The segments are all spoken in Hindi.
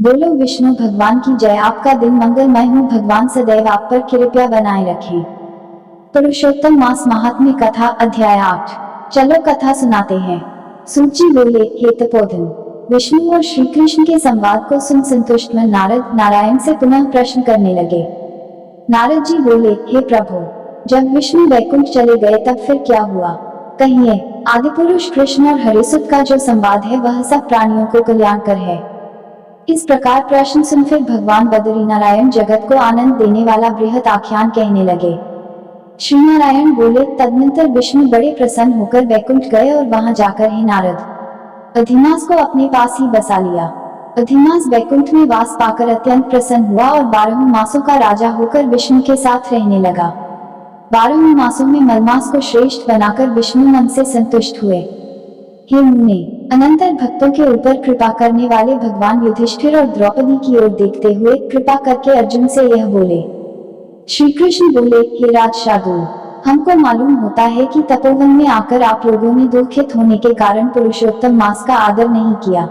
बोलो विष्णु भगवान की जय। आपका दिन मंगलमय हो, भगवान सदैव आप पर कृपा बनाए रखें। पुरुषोत्तम मास महात्म्य कथा अध्याय 8। चलो कथा सुनाते हैं। सूची बोले, हे तपोधन। विष्णु और श्री कृष्ण के संवाद को सुन संतुष्ट मन नारद नारायण से पुनः प्रश्न करने लगे। नारद जी बोले, हे प्रभु, जब विष्णु वैकुंठ चले गए तब फिर क्या हुआ, कहिए। आदिपुरुष कृष्ण और हरिसुत का जो संवाद है वह सब प्राणियों को कल्याणकर है। इस प्रकार प्रश्न सुन फिर भगवान बद्री नारायण जगत को आनंद देने वाला बृहत आख्यान कहने लगे। श्री नारायण बोले, तदनंतर विष्णु बड़े प्रसन्न होकर वैकुंठ गए और वहां जाकर हे नारद, अधिमास को अपने पास ही बसा लिया। अधिमास वैकुंठ में वास पाकर अत्यंत प्रसन्न हुआ और 12 मासों का राजा होकर विष्णु के साथ रहने लगा। 12 मासों में मलमास को श्रेष्ठ बनाकर विष्णु मन से संतुष्ट हुए। हे मुने, अनंतर भक्तों के ऊपर कृपा करने वाले भगवान युधिष्ठिर और द्रौपदी की ओर देखते हुए कृपा करके अर्जुन से यह बोले। श्री कृष्ण बोले, हे राज शार्दूल, हमको मालूम होता है कि तपोवन में आकर आप लोगों ने दुखित होने के कारण पुरुषोत्तम मास का आदर नहीं किया।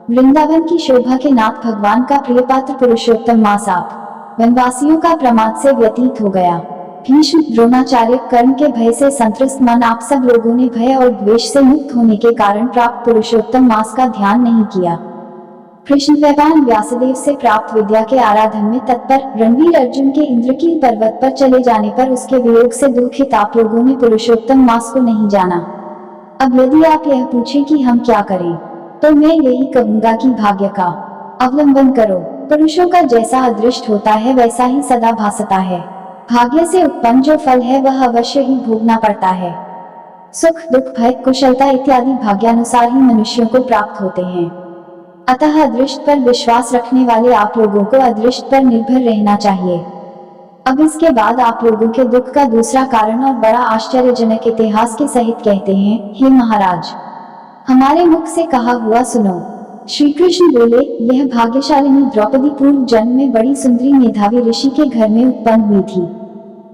वृंदावन की शोभा के नाथ भगवान का प्रिय पात्र पुरुषोत्तम मास आप वनवासियों का प्रमाद से व्यतीत हो गया। भीष्म, द्रोणाचार्य, कर्ण के भय से संतृष्ट मन आप सब लोगों ने भय और द्वेष से मुक्त होने के कारण प्राप्त पुरुषोत्तम मास का ध्यान नहीं किया। कृष्ण भगवान व्यासदेव से प्राप्त विद्या के आराधन में तत्पर रणवीर अर्जुन के इंद्रकील पर्वत पर चले जाने पर उसके वियोग से दुखित आप लोगों ने पुरुषोत्तम मास को नहीं जाना। अब यदि आप यह पूछें कि हम क्या करें, तो मैं यही कहूंगा कि भाग्य का अवलंबन करो। पुरुषों का जैसा अदृष्ट होता है वैसा ही सदा भासता है। भाग्य से उत्पन्न जो फल है वह अवश्य ही भोगना पड़ता है। सुख, दुख, भय, कुशलता इत्यादि भाग्यानुसार ही मनुष्यों को प्राप्त होते हैं। अतः अदृष्ट पर विश्वास रखने वाले आप लोगों को अदृष्ट पर निर्भर रहना चाहिए। अब इसके बाद आप लोगों के दुख का दूसरा कारण और बड़ा आश्चर्यजनक इतिहास के सहित कहते हैं। हे महाराज, हमारे मुख से कहा हुआ सुनो। श्री कृष्ण बोले, यह भाग्यशालिनी द्रौपदी पूर्व जन्म में बड़ी सुंदरी मेधावी ऋषि के घर में उत्पन्न हुई थी।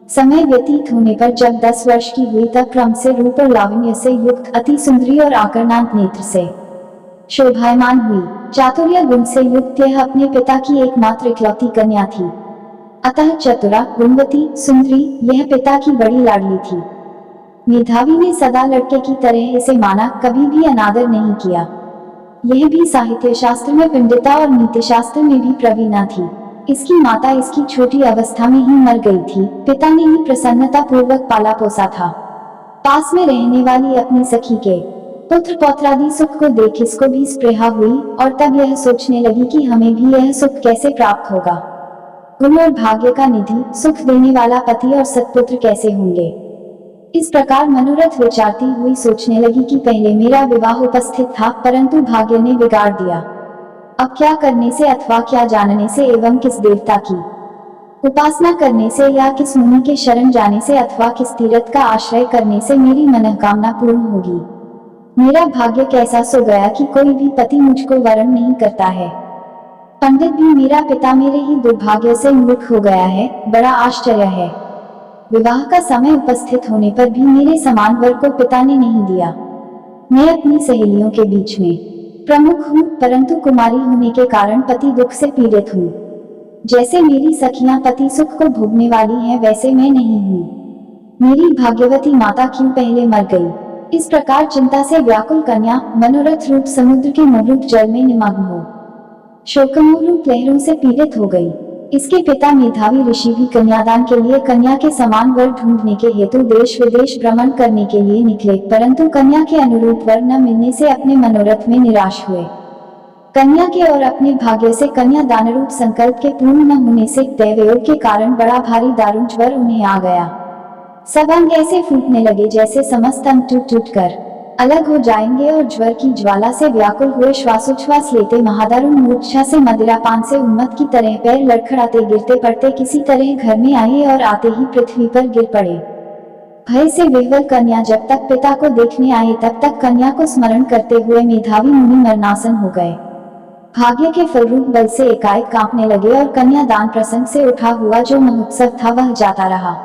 समय व्यतीत होने पर जब 10 वर्ष की हुई तब क्रम से रूप और लावण्य से युक्त अति सुंदरी और आकर्षक नेत्र से शोभायमान हुई। चातुर्य गुण से युक्त यह अपने पिता की एकमात्र इकलौती कन्या थी। अतः चतुरा, गुणवती, सुंदरी यह पिता की बड़ी लाडली थी। मेधावी ने सदा लड़के की तरह इसे माना, कभी भी अनादर नहीं किया। यह भी साहित्य शास्त्र में पंडिता और नीति शास्त्र में भी प्रवीणा थी। इसकी माता इसकी छोटी अवस्था में ही मर गई थी। पिता ने ही प्रसन्नता पूर्वक पाला पोसा था। पास में रहने वाली अपनी सखी के पुत्र पौत्रादि सुख को देख इसको भी स्पृहा हुई और तब यह सोचने लगी कि हमें भी यह सुख कैसे प्राप्त होगा। गुण और भाग्य का निधि, सुख देने वाला पति और सत्पुत्र कैसे होंगे। इस प्रकार मनोरथ विचारती हुई सोचने लगी कि पहले मेरा विवाह उपस्थित था परंतु भाग्य ने बिगाड़ दिया। अब क्या करने से अथवा क्या जानने से एवं किस देवता की उपासना करने से या किस मुनि के शरण जाने से अथवा किस तीर्थ का आश्रय करने से मेरी मनोकामना पूर्ण होगी। मेरा भाग्य कैसा सो गया कि कोई भी पति मुझको वरण नहीं करता है। पंडित भी मेरा पिता मेरे ही दुर्भाग्य से मूर्ख हो गया है। बड़ा आश्चर्य है। विवाह का समय उपस्थित होने पर भी मेरे समान वर को पिता ने नहीं दिया। मैं अपनी सहेलियों के बीच में प्रमुख हूँ परंतु कुमारी होने के कारण पति दुख से पीड़ित हूँ। जैसे मेरी सखियां पति सुख को भोगने वाली हैं वैसे मैं नहीं हूँ। मेरी भाग्यवती माता क्यों पहले मर गई। इस प्रकार चिंता से व्याकुल कन्या मनोरथ रूप समुद्र के मोहरूप जल में निमग्न हो शोकमोरूप लहरों से पीड़ित हो गई। इसके पिता मेधावी ऋषि भी कन्यादान के लिए कन्या के समान वर ढूंढने के हेतु देश विदेश भ्रमण करने के लिए निकले परंतु कन्या के अनुरूप वर न मिलने से अपने मनोरथ में निराश हुए। कन्या के और अपने भाग्य से कन्या दानरूप संकल्प के पूर्ण न होने से दैवयोग के कारण बड़ा भारी दारुण ज्वर उन्हें आ गया। सब अंग ऐसे फूटने लगे जैसे समस्त अंग टूट टूट कर अलग हो जाएंगे और ज्वर की ज्वाला से व्याकुल हुए श्वासोच्छ्वास लेते महादारुण मूर्छा से मदिरापान से उन्मत्त की तरह पैर लड़खड़ाते गिरते पड़ते किसी तरह घर में आए और आते ही पृथ्वी पर गिर पड़े। भय से विह्वल कन्या जब तक पिता को देखने आए तब तक कन्या को स्मरण करते हुए मेधावी मुनि मरणासन हो गए। भाग्य के फलरूप बल से एकाएक कांपने लगे और कन्या दान प्रसंग से उठा हुआ जो महोत्सव था वह जाता रहा।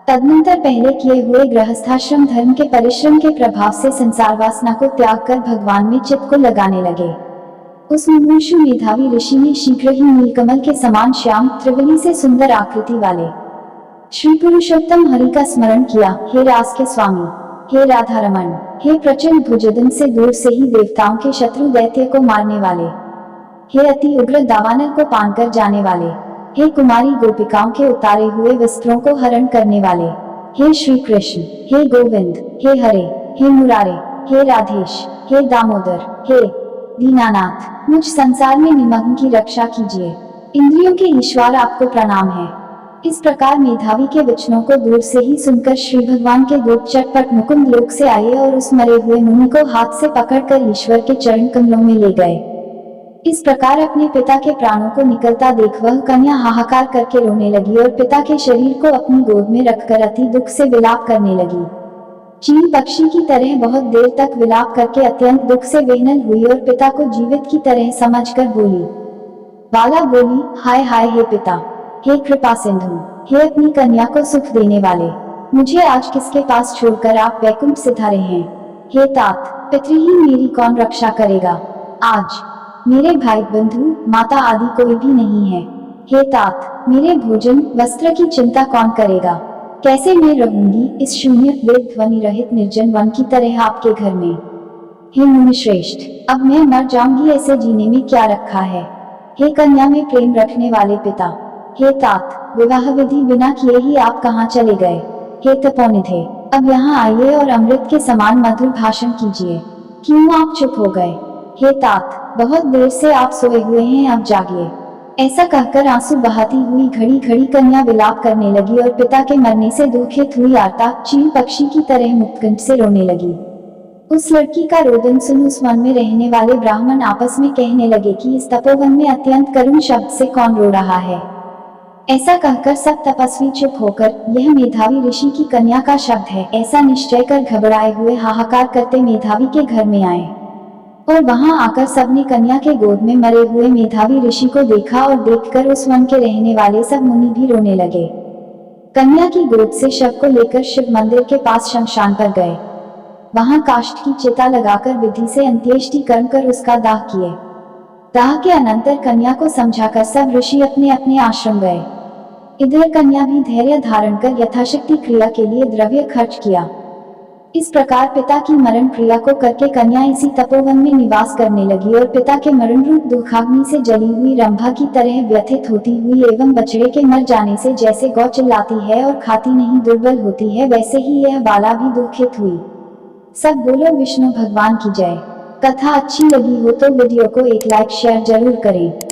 तदनंतर पहले किए हुए गृहस्थाश्रम धर्म के परिश्रम के प्रभाव से संसार वासना को त्याग कर भगवान में चित्त को लगाने लगे। उस मुमुक्षु मेधावी ऋषि ने शीघ्र ही नीलकमल के समान श्याम त्रिवली से सुंदर आकृति वाले श्री पुरुषोत्तम हरि का स्मरण किया। हे रास के स्वामी, हे राधारमण, हे प्रचंड भुजदन से दूर से ही देवताओं के शत्रु दैत्य को मारने वाले, हे अति उग्र दावानल को पान कर जाने वाले, हे कुमारी गोपिकाओं के उतारे हुए वस्त्रों को हरण करने वाले, हे श्री कृष्ण, हे गोविंद, हे हरे, हे मुरारे, हे राधेश, हे दामोदर, हे दीनानाथ, मुझ संसार में निमग्न की रक्षा कीजिए। इंद्रियों के ईश्वर आपको प्रणाम है। इस प्रकार मेधावी के वचनों को दूर से ही सुनकर श्री भगवान के दूत चटपट मुकुंद लोक से आए और उस मरे हुए मुनि को हाथ से पकड़कर ईश्वर के चरण कमलों में ले गए। इस प्रकार अपने पिता के प्राणों को निकलता देख वह कन्या हाहाकार करके रोने लगी और पिता के शरीर को अपनी गोद में रखकर अति दुख से विलाप करने लगी। चील पक्षी की तरह बहुत देर तक विलाप करके अत्यंत दुख से बेहनल हुई और पिता को जीवित की तरह समझकर बोली। बाला बोली, हाय हाय हे पिता, हे कृपा सिंधु, हे अपनी कन्या को सुख देने वाले, मुझे आज किसके पास छोड़कर आप वैकुंठ सिधारे हैं। हे तात, पितृहीन मेरी कौन रक्षा करेगा। आज मेरे भाई बंधु माता आदि कोई भी नहीं है। हे तात, मेरे भोजन वस्त्र की चिंता कौन करेगा। कैसे मैं रहूंगी इस शून्य वेद ध्वनि रहित निर्जन वन की तरह आपके घर में। हे मुनि श्रेष्ठ, अब मैं मर जाऊंगी, ऐसे जीने में क्या रखा है। हे कन्या में प्रेम रखने वाले पिता, हे तात, विवाह विधि बिना किए ही आप कहाँ चले गए। हे तपोनिधे, अब यहाँ आइए और अमृत के समान मधुर भाषण कीजिए। क्यों आप चुप हो गए। हे तात, बहुत देर से आप सोए हुए हैं, अब जागिए। ऐसा कहकर आंसू बहाती हुई घड़ी घड़ी कन्या विलाप करने लगी और पिता के मरने से दुखित हुई आर्ता चील पक्षी की तरह मुक्तकंठ से रोने लगी। उस लड़की का रोदन सुन उस वन में रहने वाले ब्राह्मण आपस में कहने लगे कि इस तपोवन में अत्यंत करुण शब्द से कौन रो रहा है। ऐसा कहकर सब तपस्वी चुप होकर यह मेधावी ऋषि की कन्या का शब्द है ऐसा निश्चय कर घबराए हुए हाहाकार करते मेधावी के घर में आए और वहां आकर सबने कन्या के गोद में मरे हुए मेधावी ऋषि को देखा और देखकर उस वन के रहने वाले सब मुनि भी रोने लगे। कन्या की गोद से शव को लेकर शिव मंदिर के पास शमशान पर गए। वहां काष्ठ की चिता लगाकर विधि से अंत्येष्टि कर्म कर उसका दाह किए। दाह के अनंतर कन्या को समझाकर सब ऋषि अपने अपने आश्रम गए। इधर कन्या भी धैर्य धारण कर यथाशक्ति क्रिया के लिए द्रव्य खर्च किया। इस प्रकार पिता की मरण क्रिया को करके कन्या इसी तपोवन में निवास करने लगी और पिता के मरण रूप दुखाग्नि से जली हुई रंभा की तरह व्यथित होती हुई एवं बछड़े के मर जाने से जैसे गौ चिल्लाती है और खाती नहीं दुर्बल होती है वैसे ही यह बाला भी दुखित हुई। सब बोलो विष्णु भगवान की जय। कथा अच्छी लगी हो तो वीडियो को एक लाइक शेयर जरूर करें।